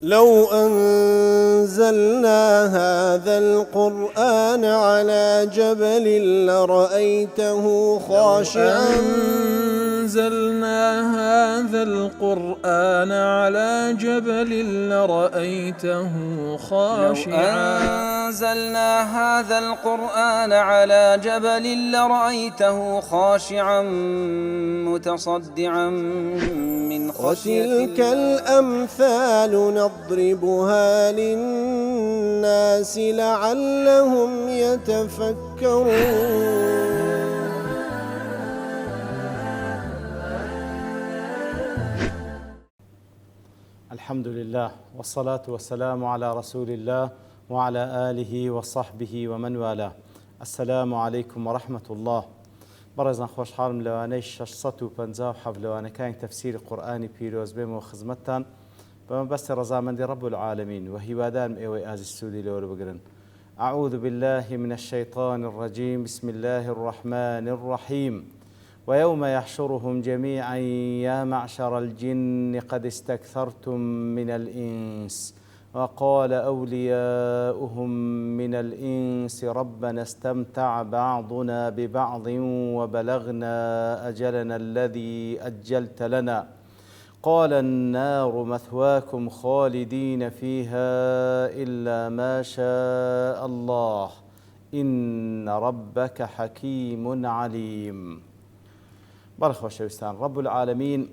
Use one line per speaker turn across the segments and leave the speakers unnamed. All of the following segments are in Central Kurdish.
لو أنزلنا هذا القرآن على جبل لرأيته خاشعا
أنزلنا هذا القرآن على جبل لرأيته خاشعا
أنزلنا هذا القرآن على جبل لرأيته خاشعا متصدعا من خشية
وتلك الأمثال نضربها للناس لعلهم يتفكرون.
الحمد لله والصلاة والسلام على رسول الله وعلى آله وصحبه ومن والاه. السلام عليكم ورحمة الله. بەڕێزان خۆشحاڵم لەوانەی 657 لەوانەکانی تەفسیری قورئانی پیرۆز بێمەوە خزمەتتان بەمەبەستی ڕەزامەندی رب العالمین و هیوادارم ئێوەی ئازی سوودی لەوە بگرن. أعوذ بالله من الشيطان الرجيم بسم الله الرحمن الرحيم ويوم يحشرهم جميعا يا معشر الجن قد استكثرتم من الإنس وقال أولياؤهم من الإنس ربنا استمتع بعضنا ببعض وبلغنا أجلنا الذي أجلت لنا قال النار مثواكم خالدين فيها إلا ما شاء الله إن ربك حكيم عليم. بەڕخۆشەویستان رب العالمین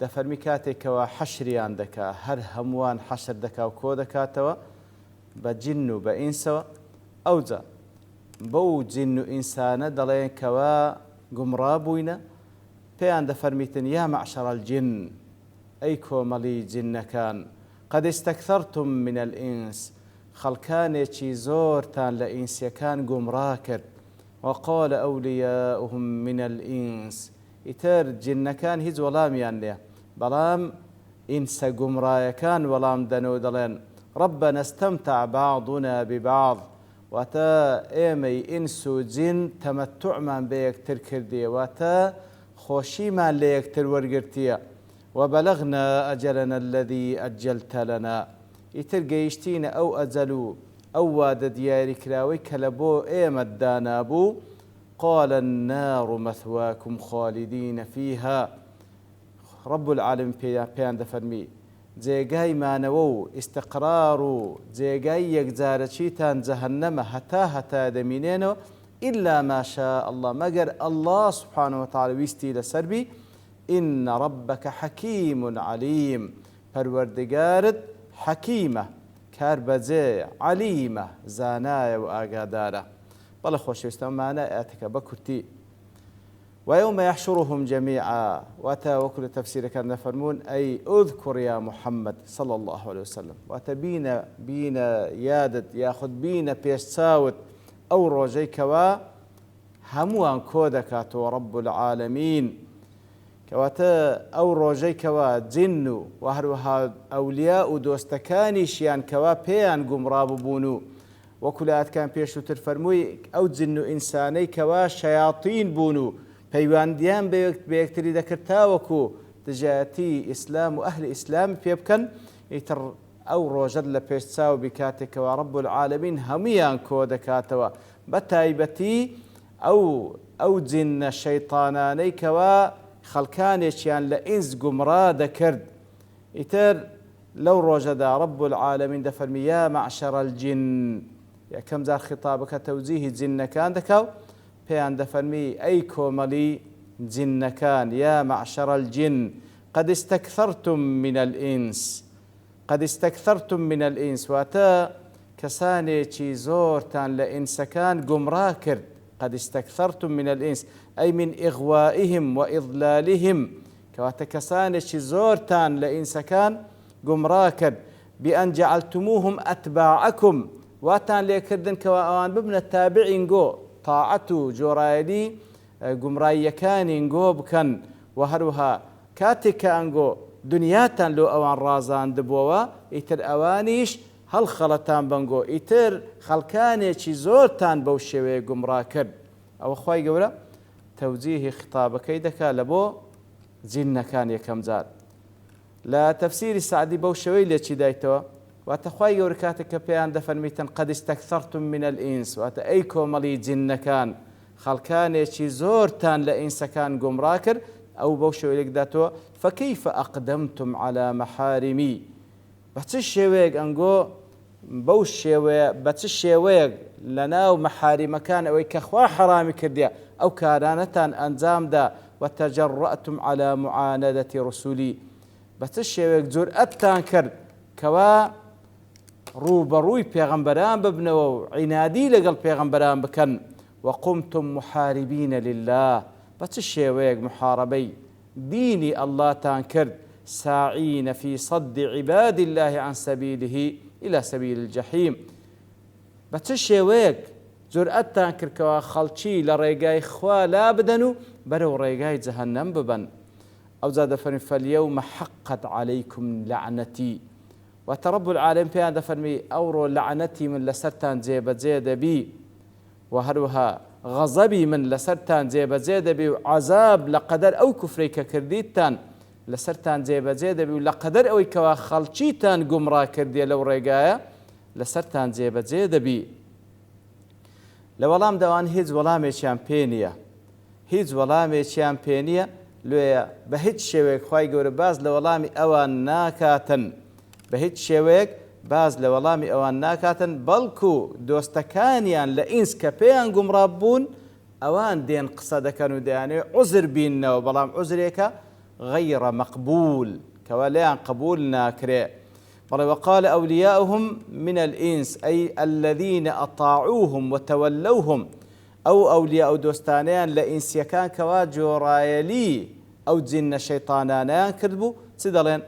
دەفەرمی کاتێکەوە حەشریان دەکا هەر هەمووان حەشر دەکا و کۆ دەکاتەوە بە جن و بە ئینسەوە ئەوجا بەو جن و ئینسانە دەڵێن کەوا گومڕا بووینە پێیان دەفەرمیتن یا معشر الجن ئەی کۆمەڵی جنەکان قد استكثرتم من الإنس خەڵکانێکی زۆرتان لە ئینسیەکان گومڕا کرد وقال أولياؤهم من الإنس ئیتر جنەکان هیچ وەڵامیان لێ بەڵام ئینسە گومڕایەکان وەڵام دەنەوە دەڵێن ربنا استمتع بعضنا ببعض واتە ئێمەی ئینس و جن تەمەتوعمان بە یەکتر کردیە واتە خۆشیمان لە یەکتر وەرگرتیە وبلغنا أجلنا الذي أجلت لنا ئیتر گەیشتینە ئەو ئەجەل و ئەو وادە دیاریکراوەی کە لە بۆ ئێمە دانابوو قال النار مثواكم خالدين فيها رب العالمين پێیان دەفەرمی جێگایمانەوە و ئیستقرار و جێگای یەکجارەچیتان جەهەنەمە هەتا دەمینێنەوە إلا ما شاء الله مەگەر الله سبحانه وتعالى ویستی لەسەربی إن ربك حكيم عليم پەروەردگارت حەکیمە کار بەجێ عەلیمە زانایە و ئاگادارە. بەڵێ خۆشەویستانمانە ئاەتەکە بە کورتی ويوم يحشرهم جميعا واتە وەکو لە تەفسیرەکان دەفەرمون ئەی ئوذکر یا محەممەد صلى الله عليه وسلم واتە بینە یادت یاخود بینە پێشچاوت ئەو ڕۆژەی کەوا هەمووان کۆ دەکاتەوە رب العالمین کەواتە ئەو ڕۆژەی کەوا جن و هەروەها ئەولیا و دۆستەکانیشیان کەوا پێیان گومڕابوو بوون و وەکو لە ئاەتەکان پێشووتر فەرمووی ئەو جن و ئینسانەی کەوا شەیاطین بوون و پەیوەندیان بە یەکتری دەکرد تاوەکو دژایەتی ئیسلام و ئەهلی ئیسلام پێ بکەن ئیتر ئەو ڕۆژەت لە پێشچاو بیکاتێکەوە رب العالمین هەمویان کۆ دەکاتەوە بە تایبەتی ئەو جنە شەیطانانەی کەوا خەڵکانێکیان لە ئینس گومڕا دەکرد ئیتر لەو ڕۆژەدا رب العالمین دەفەرمی یا معشر الجن یەکەم جار خیتابەکە تەوجیهی جنەکان دەکاو پێیان دەفەرمی ئەی کۆمەڵی جنەکان یا معشر الجن قد استكثرتم من الإنس قد استكثرتم من الإنس واتە کەسانێکی زۆرتان لە ئینسەکان گومڕا کرد قد استكثرتم من الإنس أي من إغوائهم وإضلالهم كواتا كسانشي زورتان لإنسكان قمراكد بأن جعلتموهم أتباعكم واتان ليكردن كواوان ببن التابعين قو طاعتو جورايدي قمرايكان قو بكن وهروها كاتك أنقو دنياتان لو أوان رازان دبوا إتر أوانيش هل خلطان بنقو إتر خلقانيشي زورتان بوشيوي قمراكد أو أخواي قولا توجيه خطابەکەی دەکا لە بۆ جینەکان یەکەم جار لا تفسير سعدي بوشوي ليش دايتوا واتخوي وركاتك بيان دفرميتن قد استكثرتم من الإنس واتأيكو ملي جن كان خلكان يشي زورتان لإنس كان قمراكر أو بوشوي لك داتوا فكيف أقدمتم على محارمي بتشيويق أنقو بوشيوي بتشيويق لناو محارم كان أو كخوا حرامي كرديا أو كارانتان أنزام دا وتجرأتم على معاندة رسولي بتشيويق جرأتان كرد كوا روبروي بيغمبران ببنو عنادي لقل بيغمبران بكن وقمتم محاربين لله بتشيويق محاربي ديني الله تانكرد ساعين في صد عباد الله عن سبيله إلى سبيل الجحيم بتشيويق جرأت تانكر كوا خلشي لريقاي خوا لا بدنو برو ريقاي جهنم ببن أو زاد فرمي فاليوم حقت عليكم لعنتي وترب العالم في هذا فرمي أورو لعنتي من لسرتان زيد بي وهروها غضبي من لسرتان زيد بي وعذاب لقدر أو كفريك كرديتان لسرتان زيد بي ولقدر أو كوا خلشيتان قمرا كردي لو ريقايا لسرتان زيد بي لولام دوان هيز ولامي شامبينيا هيز ولامي شامبينيا لويا بهيج شويك خواي قول باز لولامي أوان ناكاتن بهيج شويك باز لولامي أوان ناكاتن بلكو دوستكانيان لإنس كبيان قمرابون أوان دين قصة كانوا دياني عذر بيننا وبلام عذريك غير مقبول كواليان قبول ناكري وقال أولياؤهم من الإنس أي الذين أطاعوهم وتولوهم أو أولياء دوستانيان لإنس يكان كواجو رايلي أو جن شيطانان كذبوا سدلين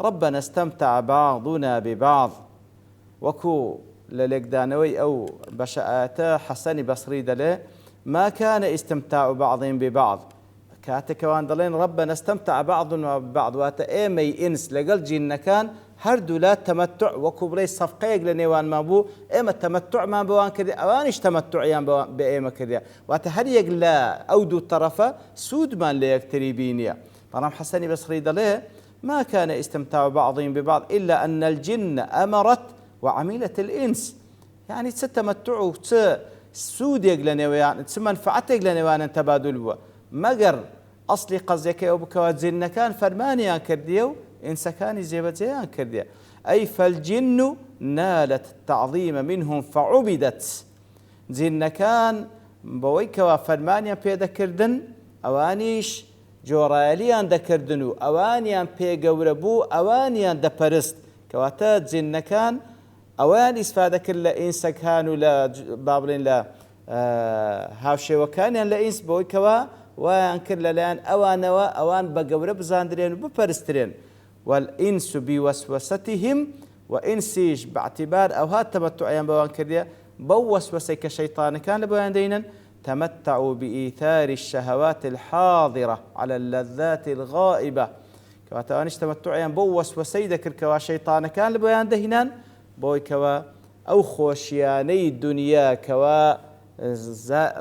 ربنا استمتع بعضنا ببعض وكو للقدانوي أو بشآتا حسن بصري دلي ما كان استمتاع بعضهم ببعض كاتك وان دلين ربنا استمتع بعضنا ببعض واتا ايمي انس لقل جن كان هردو لا تمتع وكبري صفقيق لنيوان ما بو ايما التمتع ما بوان كذي اوانش تمتع يان بايما كذي واتا هريق لا اودو الطرفة سود مان ليكتري بينيا طالما حسني بصري دلي ما كان استمتاع بعضهم ببعض إلا أن الجن أمرت وعملت الإنس يعني تتمتعوا سود يقلنيوان تمنفعتك لنيوان تبادل مقر أصلي قصدك أو بكوات زين كان فرمانيان كرديو إنس كان زيبتيان كرديو أي فالجن نالت التعظيم منهم فعبدت زين كان بويكوا فرمانيان بيدا كردن أوانيش جوراليان دكردنو أوانيان بيقوربو أوانيان دبرست كواتات زين كان أوان إسفادة كل إنس كانوا لا بابلين لا هاوشي وكان لا إنس بويكوا وان كل لان أوان بقورب زاندرين وببرسترين والإنس بوسوستهم وإنسيش باعتبار أو هات تمتعيان بوان كرديا بوسوسي كشيطان كان لبوان دينا تمتعوا بإيثار الشهوات الحاضرة على اللذات الغائبة كواتوانش تمتعيان بوسوسي ذكر كوا شيطان كان لبوان دهنان بوي كوا أو خوشياني الدنيا كوا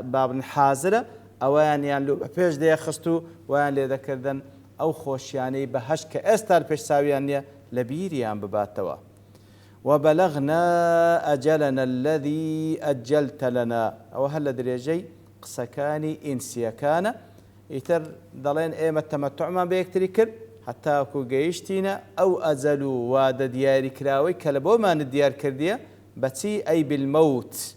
باب حازرة أوان يعني لو بيش دي خستو وان لي ذكردن أو خوشياني بهش كأستار بيش ساويانيا لبيريان بباتوا وبلغنا أجلنا الذي أجلت لنا أو هل دريجي قسكاني إنسيا كان يتر ضلين إيمة التمتع ما بيكتريكر حتى أكو جيشتينا أو أزلوا واد ديار كراوي كلبو ما نديار كرديا بتي أي بالموت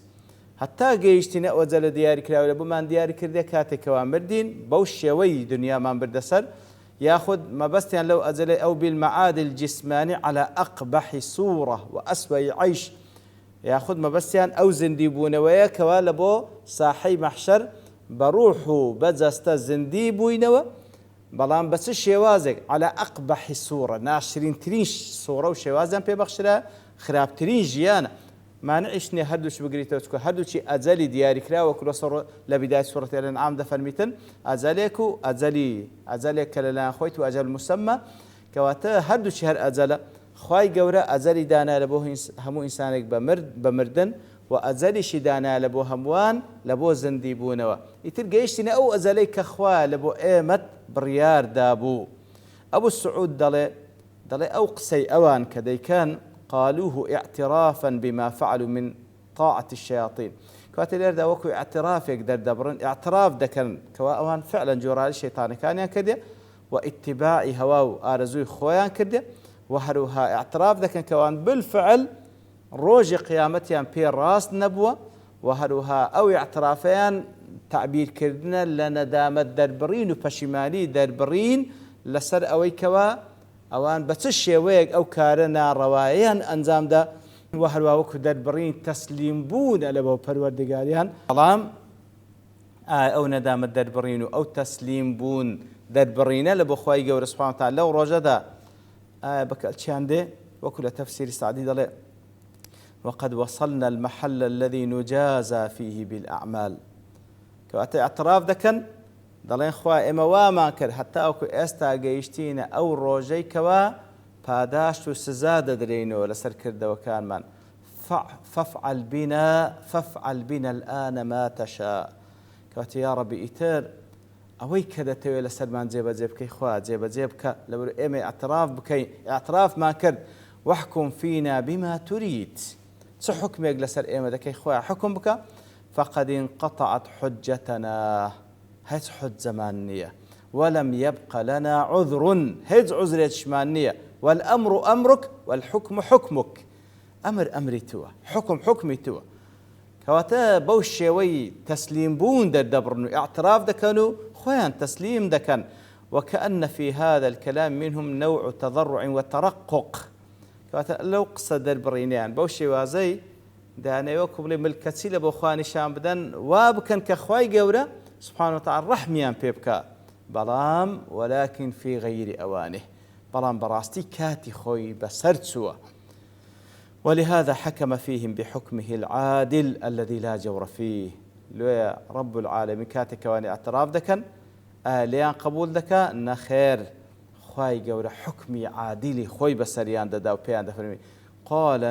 حتى جيشتنا أو أزل ديار كراوي لبو ما نديار كرديا كاتك وامردين بوشيوي دنيا ما بردسر ياخذ ما بس يعني لو أزل أو بالمعاد الجسماني على أقبح صورة وأسوأ عيش ياخذ ما بس يعني أو زنديبون ويا كوالبو صاحي محشر بروحه بزست زنديبوينوا بلان بس الشوازك على أقبح صورة ناشرين ترينش صورة وشوازن ببخشرها خراب ترين جيانا ما نعيشني هردوش بقريته وتكو هردوشي أزلي دياري كلا وكل صورة لبداية سورة الأنعام دفرميتن أزليكو أزلي كلا خويت وأجل مسمى كواتا هردوشي هر أزل خواي قورا أزلي دانا لبوه همو إنسانك بمردن وأزلي شدانا لبو هموان لبو زنديبونوا يتلقى أو أزلي كخوا لبو إيمت بريار دابو أبو السعود دەڵێ ئەو قسەی ئەوان کە دەیکەن قالوه اعترافا بما فعلوا من طاعة الشياطين کاتێ لێردا وەکو اعترافێک دەردەبڕن اعتراف دەکەن کەوا ئەوان فعلا جۆرانی شەیتانەکانیان کردێ و اتباعی هەوا و ئارەزووی خۆیان کردێ و هەروها اعتراف دەکەن کەوان بالفعل ڕۆژی قیامەتیان پێ ڕاست نەبووە و هەروها ئەو اعترافیان تعبیرکردنە لە نەدامەت دەربڕین و پەشیمانی دەربڕین لەسەر ئەوەی کەوا ئەوان بە چ شێوەیەک ئەو کارە ناڕەواییان ئەنجامدا و هەروە وەکو دەربڕین تەسلیم بوونە لە بۆ پەروەردگاریان بەڵام ئەو نەدامەت دەربڕین و ئەو تەسلیم بوون دەربڕینە لە بۆ خوای گەورە سوبحانەهو وتەعالا لەو ڕۆژەدا بەکەلچیان دێ وەکو لە تەفسیری سعدی دەڵێ وقد وصلنا المحل الذي نجازى فيه بالأعمال کەواتە اعتراف دەکەن دەڵێن خوا ئێمە وامان کرد هەتا ئەوکو ئێستا گەیشتینە ئەو ڕۆژەی کەوا پاداشت و سزا دەدرێنەوە لەسەر کردەوەکانمان فافعل بنا الآن ما تشاء کەواتە یا ڕەبی ئیتر ئەوەی کە دەتەوێت لەسەرمان جێبەجێ بکەی خوا جێبەجێ بکە لەبەر ئێمە اعتراف بکەین اعترافمان کرد واحكم فينا بما تريد چ حکمێک لەسەر ئێمە دەکەی خوا حکم بکە فقد انقطعت حجتنا هیچ حجەمان نییە ولم يبق لنا عذر هیچ عذرێکمان نییە والأمر أمرك والحكم حكمك أمر أمري توا حكم حكمي توا کەواتە بەو شێوەی تەسلیم بوون دەردەبڕن و اعتراف دەکەن و خۆیان تەسلیم دەکەن وكأن في هذا الكلام منهم نوع تضرع وترقق کەواتە لەو قسە دەربڕینیان بەو شێوازەی دانەوە بڵێ ملکەچی لە بۆ خوا نیشان بدەن وا بکەن کە خوای گەورە سبحانه وتعالى ڕەحمیان پێ بکە بەڵام ولكن في غير أوانه بەڵام بەڕاستی کاتی خۆی بەسەر چووە ولهذا حكم فيهم بحكمه العادل الذي لا جور فيه لويا رب العالمين كاتك واني اعتراف دكن ليان قبول دكا نخير خواي جور حكمي عادلي خوي بسريان ددا وبيان دفرمي قال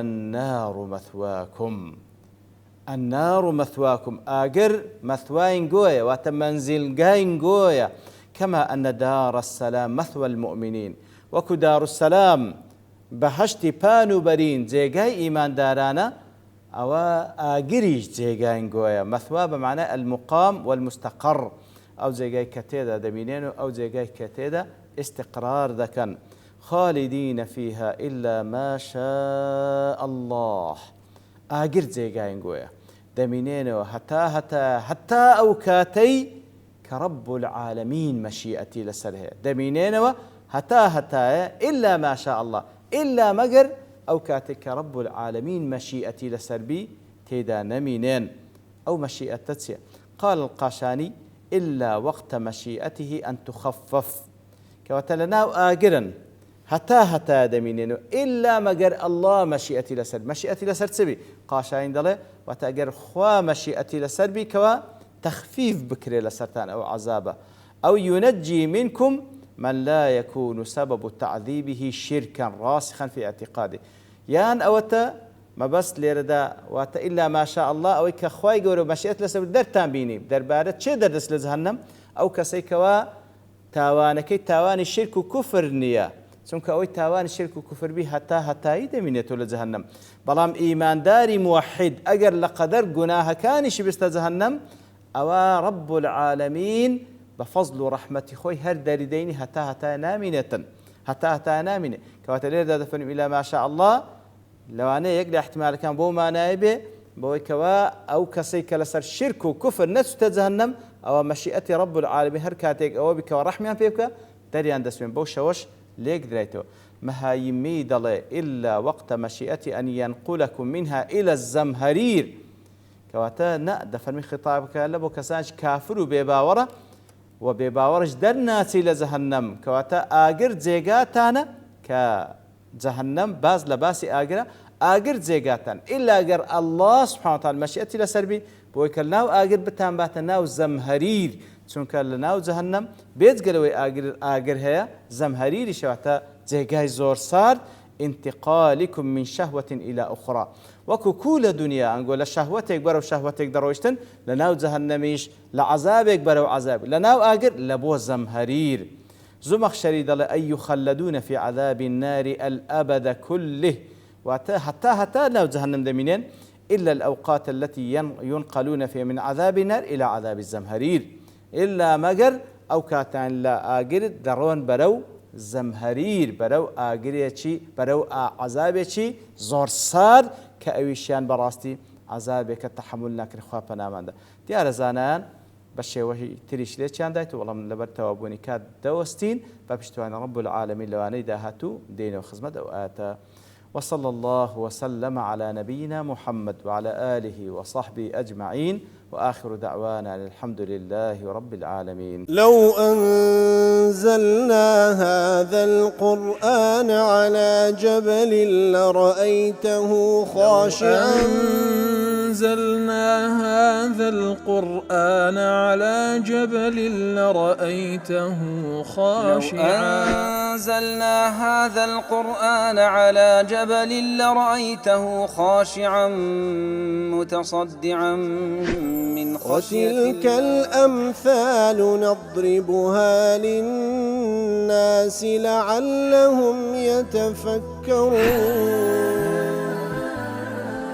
النار مثواكم آجر مثواين جويا وتمنزل جاين جويا كما أن دار السلام مثوى المؤمنين وكو دار السلام بەهشتی پان و بەرین جێگای ئیماندارانە ئەوە ئاگریش جێگاین گۆیە مەثوا بەمعنای المقام والمستقر ئەو جێگای کە تێدا دەبینێن و ئەو جێگای کە تێدا استقرار دەکەن خالدين فيها إلا ما شاء الله ئاگر جێگاین گۆیە دەمینێنەوە هەتا ئەو کاتەی کە رب العالمین مەشیئەتی لەسەر هەیە دەمینێنەوە هەتایە إلا ما شاء الله إلا مگر أو كاتك رب العالمين مشيئتي لسربي تيدا نمينين أو مشيئة تتسيا قال القاشاني إلا وقت مشيئته أن تخفف كواتلناو آجرا هتا دمينين إلا مگر الله مشيئتي لسر تسبي قاشاني دله وتأجر خوا مشيئتي لسربي كوا تخفيف بكري لسرتان أو عذابه أو ينجي منكم من لا يكون سبب تعذيبه شركا راسخا في اعتقاده يان أوتا ما بس ليردا واتا إلا ما شاء الله أو كخواي جورو مشيئة لسبب درتان بيني دربارة شيء دردس لجهنم أو كسيكوا تاوان الشرك وكفر نية ثم كأوي تاوان الشرك وكفر به هتا يدمينيتو لجهنم بلام إيمان داري موحد أجر لقدر جناها كانش بست جهنم أو رب العالمين بفضل ورحمة خوي هر دارديني هتا نامينة كواتلير دا دفن إلى ما شاء الله لو أنا يقل احتمال كان بو ما نايبه بو كوا أو كسيك لسر شرك وكفر نفس تجهنم أو مشيئة رب العالمين هر كاتيك أو بك ورحمة بيبك داريان دسمين بو شوش ليك دريتو مهايمي دلي إلا وقت مشيئة أن ينقلكم منها إلى الزمهرير كواتا نا دفن من خطابك لبو كسانش كافر وبيباورة وبيباورش درناتي لجهنم كواتا آجر جيغاتانا كجهنم باز لباسي آجر جيغاتان إلا أجر الله سبحانه وتعالى مشيئتي لسربي بويكلناو آجر بتان باتناو زمهرير چونك لناو جهنم بيت قلوي آجر هيا زمهرير شواتا جيغاي زور صار انتقالكم من شهوة إلى أخرى وكل دنيا نقول شهوتك برو شهوتك دروشتن لناو جهنميش لعذابك برو عذاب لناو آجر لبو زمهرير زمخشري دل أي يخلدون في عذاب النار الأبد كله حتى ناو جهنم دمينين إلا الأوقات التي ينقلون فيها من عذاب النار إلى عذاب الزمهرير إلا مجر أو كاتان لا آجر درون برو زمهرير برو آجريتشي برو عذابتشي زورسار كأويشان براستي عذابك التحمل نكر خوابنا ماندا ديار زانان بشي وهي تريش ليتشان دايتو والله من لبر توابوني كاد دوستين فبشتوان رب العالمين لواني داهاتو دين وخزمة وآتا وصلى الله وسلم على نبينا محمد وعلى آله وصحبه أجمعين وآخر دعوانا الحمد لله رب العالمين.
لو أنزلنا هذا القرآن على جبل لرأيته خاشعا
أنزلنا هذا القرآن على جبل لرأيته خاشعا
أنزلنا هذا القرآن على جبل لرأيته خاشعا متصدعا من خشية
وتلك الأمثال نضربها للناس لعلهم يتفكرون